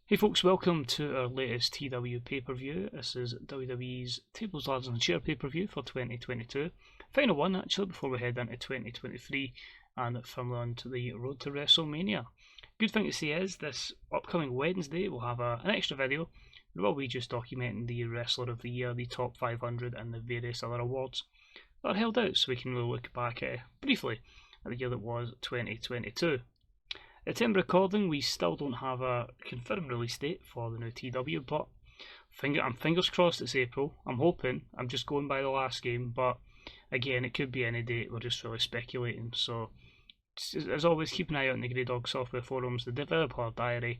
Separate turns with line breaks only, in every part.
Hey folks, welcome to our latest TW pay-per-view. This is WWE's Tables, Ladders and Chair pay-per-view for 2022. Final one actually before we head into 2023 and firmly on to the road to WrestleMania. Good thing to say is this upcoming Wednesday we'll have an extra video where we'll be just documenting the Wrestler of the Year, the top 500 and the various other awards that are held out so we can really look back briefly at the year that was 2022. At time of recording, we still don't have a confirmed release date for the new TW, but I'm fingers crossed it's April. I'm hoping. I'm just going by the last game, but again, it could be any date. We're just really speculating. So, as always, keep an eye out on the Grey Dog software forums, the developer diary.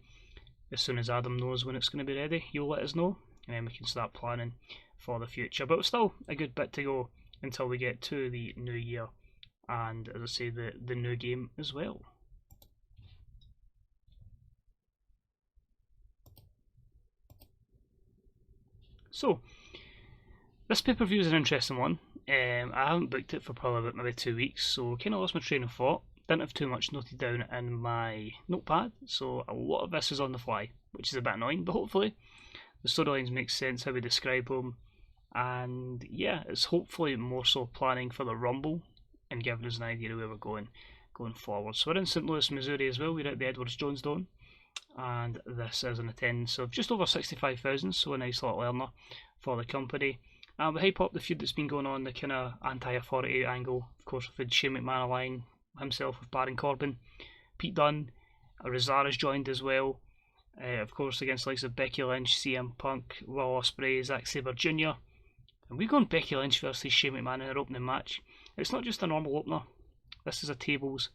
As soon as Adam knows when it's going to be ready, you'll let us know, and then we can start planning for the future. But still, a good bit to go until we get to the new year, and as I say, the new game as well. So, this pay-per-view is an interesting one. I haven't booked it for probably about maybe 2 weeks, so kind of lost my train of thought. Didn't have too much noted down in my notepad, so a lot of this is on the fly, which is a bit annoying, but hopefully the storylines make sense how we describe them. And yeah, it's hopefully more so planning for the Rumble and giving us an idea of where we're going forward. So we're in St. Louis, Missouri as well. We're at the Edwards Jones Dome. And this is an attendance of just over 65,000, so a nice little earner for the company. And we hype up the feud that's been going on, the kind of anti-authority angle. Of course, we've had Shane McMahon align himself with Baron Corbin, Pete Dunne, Razar has joined as well. Of course, against the likes of Becky Lynch, CM Punk, Will Ospreay, Zack Sabre Jr. And we've gone Becky Lynch versus Shane McMahon in our opening match. It's not just a normal opener. This is a tables,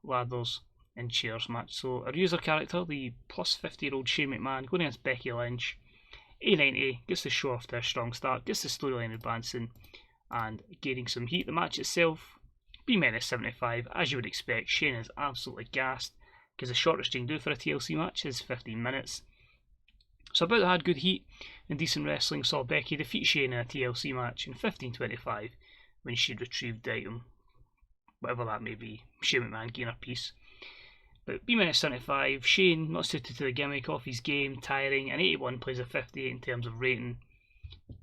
ladders, and chairs match. So our user character, the plus 50-year-old Shane McMahon, going against Becky Lynch. A90 gets the show off to a strong start, gets the storyline advancing and gaining some heat. The match itself, B-75, as you would expect. Shane is absolutely gassed because the shortest you can do for a TLC match is 15 minutes. So about that had good heat and decent wrestling. Saw Becky defeat Shane in a TLC match in 15:25 when she'd retrieved the item, whatever that may be. Shane McMahon gained her piece. But B-75, Shane, not suited to the gimmick, off his game, tiring, and 81 plays a 58 in terms of rating.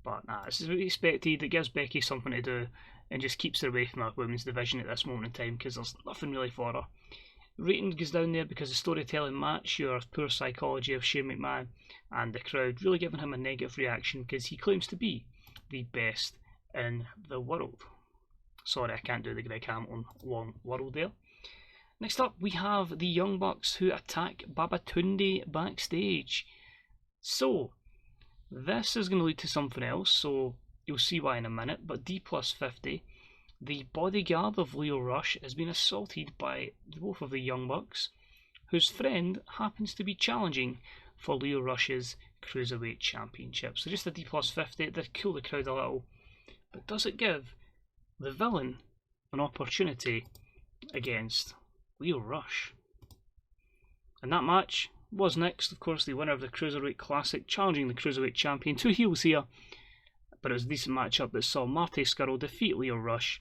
But nah, this is what we expected. It gives Becky something to do and just keeps her away from our women's division at this moment in time because there's nothing really for her. Rating goes down there because the storytelling match, your poor psychology of Shane McMahon and the crowd really giving him a negative reaction because he claims to be the best in the world. Sorry, I can't do the Greg Hamilton long world there. Next up, we have the Young Bucks who attack Babatunde backstage. So, this is going to lead to something else, so you'll see why in a minute, but D plus 50, the bodyguard of Leo Rush has been assaulted by both of the Young Bucks, whose friend happens to be challenging for Leo Rush's Cruiserweight Championship. So just a D plus 50, it did cool the crowd a little, but does it give the villain an opportunity against Leo Rush? And that match was next, of course, the winner of the Cruiserweight Classic challenging the Cruiserweight Champion. Two heels here, but it was a decent matchup that saw Marty Scurll defeat Leo Rush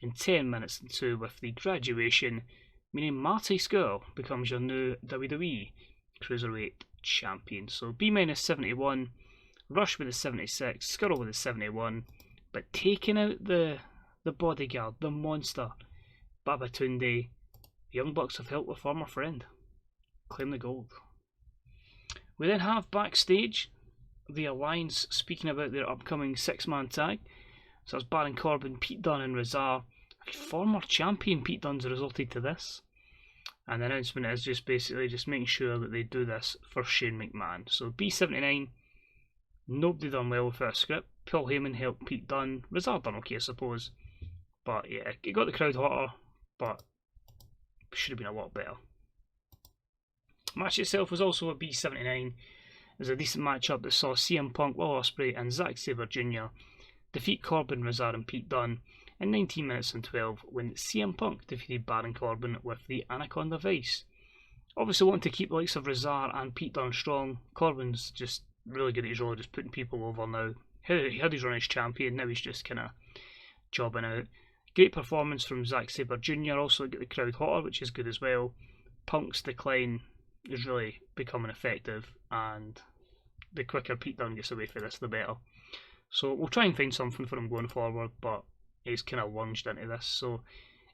in 10 minutes and 2 with the graduation, meaning Marty Scurll becomes your new WWE Cruiserweight Champion. So B-71, Rush with a 76, Scurll with a 71, but taking out the bodyguard, the monster, Babatunde. The Young Bucks have helped their former friend claim the gold. We then have backstage the Alliance speaking about their upcoming 6-man tag. So that's Baron Corbin, Pete Dunne and Razar. Former champion Pete Dunne's resulted to this. And the announcement is just basically just making sure that they do this for Shane McMahon. So B-79, nobody done well without a script. Paul Heyman helped Pete Dunne. Razar done okay, I suppose. But yeah, it got the crowd hotter, but should have been a lot better. Match itself was also a B-79. It was a decent matchup that saw CM Punk, Will Ospreay and Zack Sabre Jr. defeat Corbin, Razar and Pete Dunne in 19 minutes and 12 when CM Punk defeated Baron Corbin with the Anaconda Vice. Obviously wanting to keep the likes of Razar and Pete Dunne strong. Corbin's just really good at his role, just putting people over now. He had his run as champion, now he's just kind of jobbing out. Great performance from Zack Sabre Jr. also get the crowd hotter, which is good as well. Punk's decline is really becoming effective, and the quicker Pete Dunne gets away for this, the better. So we'll try and find something for him going forward, but he's kind of lunged into this. So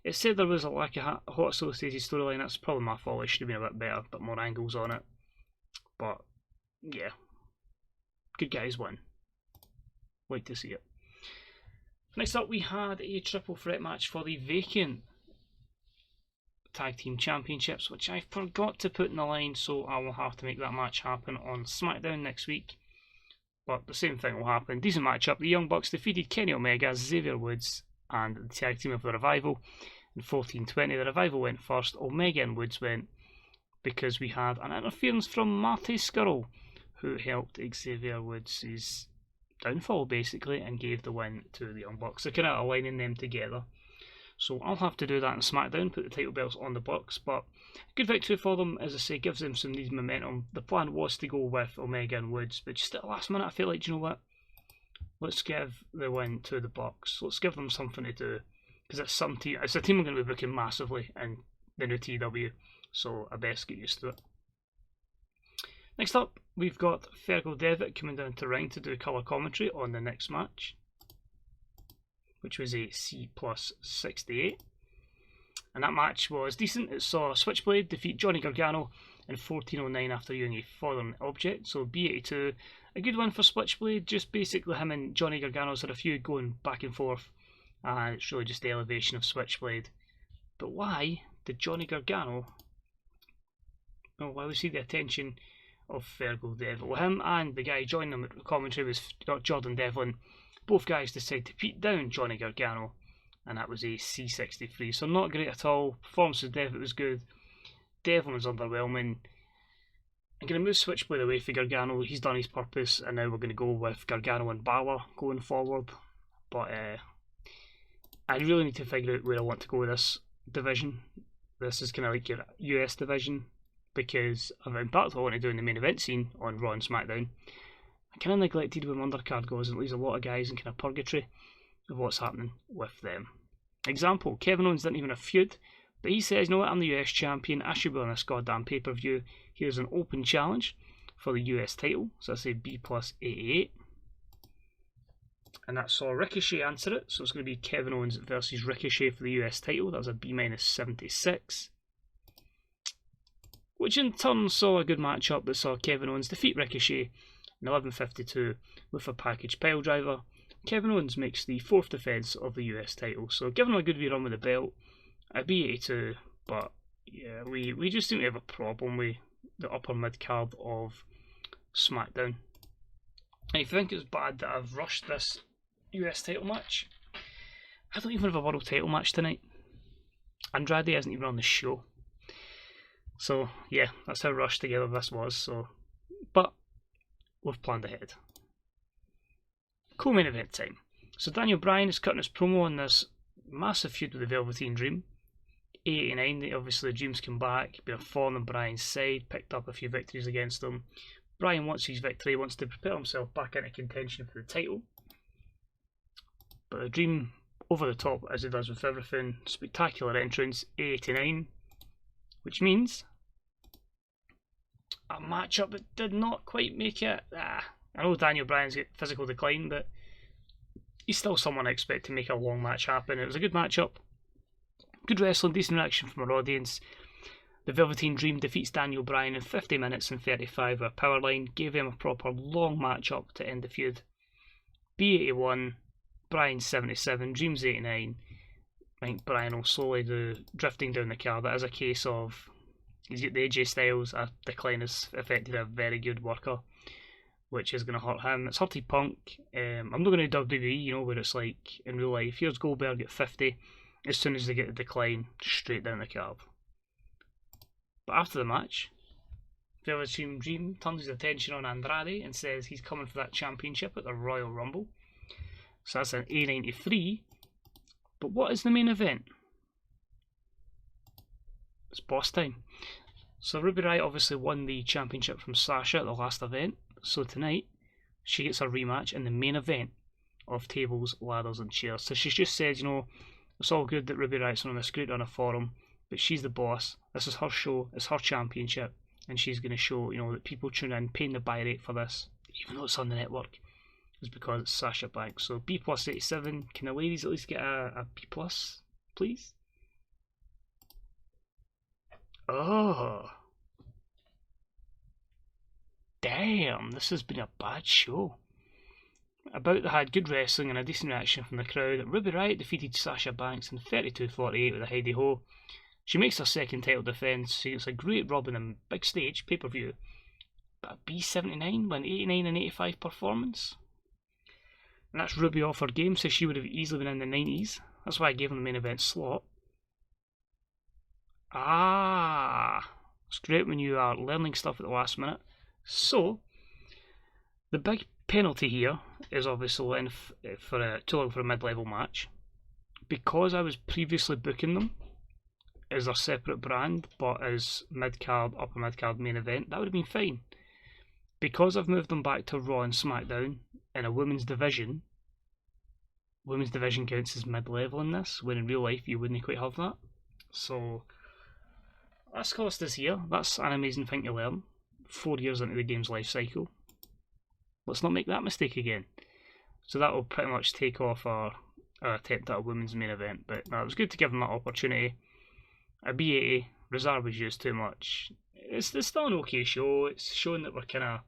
it said there was a lack of hot associated storyline. That's probably my fault. It should have been a bit better, a bit more angles on it. But yeah, good guys win. Like to see it. Next up, we had a triple threat match for the vacant tag team championships, which I forgot to put in the line, so I will have to make that match happen on Smackdown next week. But the same thing will happen. Decent matchup. The Young Bucks defeated Kenny Omega, Xavier Woods, and the tag team of the Revival in 14-20. The Revival went first. Omega and Woods went because we had an interference from Marty Scurll, who helped Xavier Woods' downfall basically and gave the win to the Young Bucks. They're kind of aligning them together. So I'll have to do that in SmackDown, put the title belts on the Bucks, but good victory for them, as I say, gives them some needed momentum. The plan was to go with Omega and Woods, but just at the last minute I feel like, you know what, let's give the win to the Bucks. Let's give them something to do, because it's a team I'm going to be booking massively in the new TW, so I best get used to it. Next up, we've got Fergal Devitt coming down to ring to do colour commentary on the next match, which was a C+68. And that match was decent. It saw Switchblade defeat Johnny Gargano in 14:09 after using a foreign object. So B82, a good one for Switchblade. Just basically him and Johnny Gargano's had a few going back and forth, and it's really just the elevation of Switchblade. But why did Johnny Gargano, why was he the attention of Fergal Devitt? Well, him and the guy joining him at commentary was Jordan Devlin. Both guys decided to beat down Johnny Gargano, and that was a C63. So not great at all. Performance of Devitt was good. Devlin was underwhelming. I'm going to move Switchblade away for Gargano. He's done his purpose, and now we're going to go with Gargano and Balor going forward. But I really need to figure out where I want to go with this division. This is kind of like your US division, because of Impact I want to do in the main event scene on Raw and SmackDown. I kind of neglected where my undercard goes, and it leaves a lot of guys in kind of purgatory of what's happening with them. Example, Kevin Owens didn't even have a feud, but he says, you know what, I'm the US champion, I should be on this goddamn pay-per-view. Here's an open challenge for the US title, so I say B+88. And that saw Ricochet answer it, so it's going to be Kevin Owens versus Ricochet for the US title. That was a B-76. Which in turn saw a good matchup that saw Kevin Owens defeat Ricochet in 11:52 with a package pile driver. Kevin Owens makes the 4th defence of the US title, so giving him a good wee run with the belt at B82, but yeah, we just seem to have a problem with the upper mid card of SmackDown. And if you think it's bad that I've rushed this US title match, I don't even have a world title match tonight. Andrade isn't even on the show. So yeah, that's how rushed together this was. So, but we've planned ahead. Co-main event time. So Daniel Bryan is cutting his promo on this massive feud with the Velveteen Dream. 89, obviously the Dreams come back, been a thorn on Bryan's side, picked up a few victories against them. Bryan wants his victory, wants to prepare himself back into contention for the title. But the Dream, over the top as he does with everything, spectacular entrance, 89, which means a matchup that did not quite make it. I know Daniel Bryan's got physical decline, but he's still someone I expect to make a long match happen. It was a good matchup, good wrestling, decent reaction from our audience. The Velveteen Dream defeats Daniel Bryan in 50 minutes and 35 with a power line, gave him a proper long matchup to end the feud. B81, Bryan 77, Dreams 89. I think Bryan will slowly do drifting down the card. That is a case of he's got the AJ Styles, a decline has affected a very good worker, which is going to hurt him. It's hurted Punk. I'm not going to WWE, where it's like in real life. Here's Goldberg at 50. As soon as they get a decline, straight down the card. But after the match, Velveteen Dream turns his attention on Andrade and says he's coming for that championship at the Royal Rumble. So that's an A93. But what is the main event? It's boss time. So Ruby Riot obviously won the championship from Sasha at the last event. So tonight, she gets a rematch in the main event of tables, ladders and chairs. So she's just said, it's all good that Ruby Riot's on this great run of forum, but she's the boss. This is her show. It's her championship. and she's going to show, you know, that people tune in, paying the buy rate for this, even though it's on the network, is because it's Sasha Banks. So B plus 87. Can the ladies at least get a B plus, please? Oh, damn! This has been a bad show. About they had good wrestling and a decent reaction from the crowd. Ruby Riot defeated Sasha Banks in 32-48 with a heady ho. She makes her second title defence. It's a great rub in a big stage pay-per-view. But a B79 with an 89 and 85 performance. And that's Ruby off her game, so she would have easily been in the 90s. That's why I gave them the main event slot. Ah, it's great when you are learning stuff at the last minute. So, the big penalty here is obviously letting too long for a mid-level match. Because I was previously booking them as their separate brand, but as mid-card, upper mid-card main event, that would have been fine. Because I've moved them back to Raw and Smackdown in a women's division counts as mid-level in this, when in real life you wouldn't quite have that. So, that's cost us here. That's an amazing thing to learn 4 years into the game's life cycle. Let's not make that mistake again. So that will pretty much take off our attempt at a women's main event. But no, it was good to give them that opportunity. A B80, Reserve was used too much. It's still an okay show. It's showing that we're kind of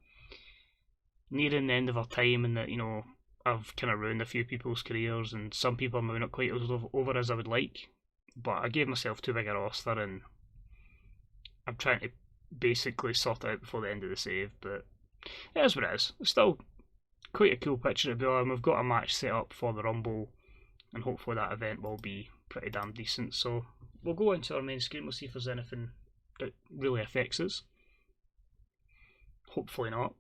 nearing the end of our time, and that, you know, I've kind of ruined a few people's careers, and some people are maybe not quite as over as I would like. But I gave myself too big a roster, and I'm trying to basically sort it out before the end of the save. But it is what it is. It's still quite a cool picture to be on. We've got a match set up for the Rumble, and hopefully that event will be pretty damn decent. So we'll go into our main screen, we'll see if there's anything that really affects us. Hopefully not.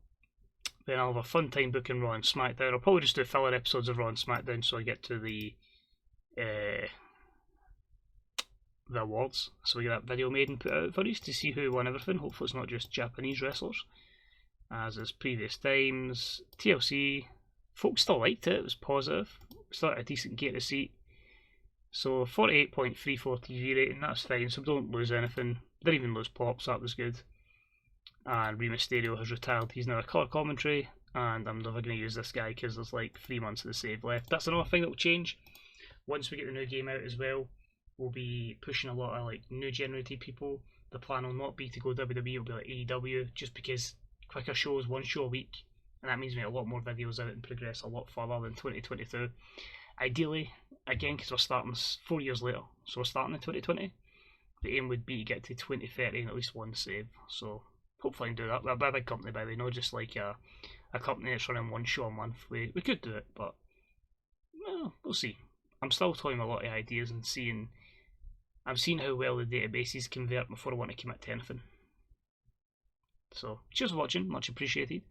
Then I'll have a fun time booking Raw and SmackDown. I'll probably just do filler episodes of Raw and SmackDown so I get to the awards. So we get that video made and put out for us to see who won everything. Hopefully it's not just Japanese wrestlers, as is previous times. TLC, folks still liked it. It was positive. Still a decent gate to seat. So 48.34 TV rating, that's fine, so don't lose anything. Didn't even lose pops, that was good. And Rey Mysterio has retired, he's now a colour commentary, and I'm never going to use this guy because there's like 3 months of the save left. That's another thing that will change. Once we get the new game out as well, we'll be pushing a lot of like new generated people. The plan will not be to go WWE, it'll be like AEW, just because quicker shows, 1 show a week, and that means we get a lot more videos out and progress a lot further than 2022. Ideally, again, because we're starting 4 years later, so we're starting in 2020, the aim would be to get to 2030 and at least 1 save. So hopefully I can do that. We're a big company, by the way, not just like a company that's running 1 show a month. We could do it, but well, we'll see. I'm still toying a lot of ideas and I'm seeing how well the databases convert before I want to commit to anything. So cheers for watching, much appreciated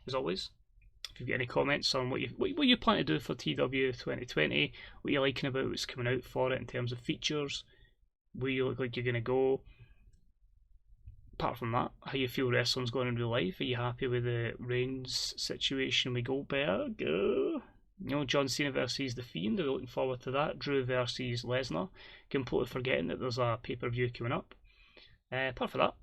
as always. If you've got any comments on what you plan to do for TW 2020, what you're liking about what's coming out for it in terms of features, where you look like you're going to go. Apart from that, how you feel wrestling's going in real life. Are you happy with the Reigns situation with Goldberg? You know, John Cena versus The Fiend, are we looking forward to that? Drew versus Lesnar, completely forgetting that there's a pay-per-view coming up. Apart from that,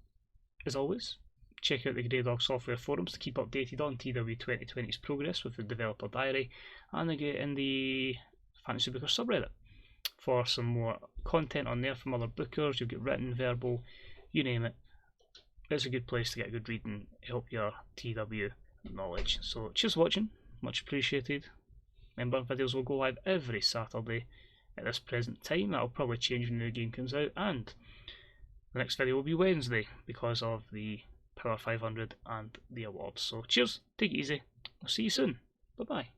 as always, check out the Grey Dog Software forums to keep updated on TW2020's progress with the developer diary, and in the Fantasy Booker subreddit for some more content on there from other bookers. You'll get written, verbal, you name it. It's a good place to get a good read and help your TW knowledge. So cheers for watching, much appreciated. Remember, videos will go live every Saturday at this present time. That'll probably change when the new game comes out, and the next video will be Wednesday because of the Power 500 and the awards. So cheers, take it easy, I'll see you soon, bye bye.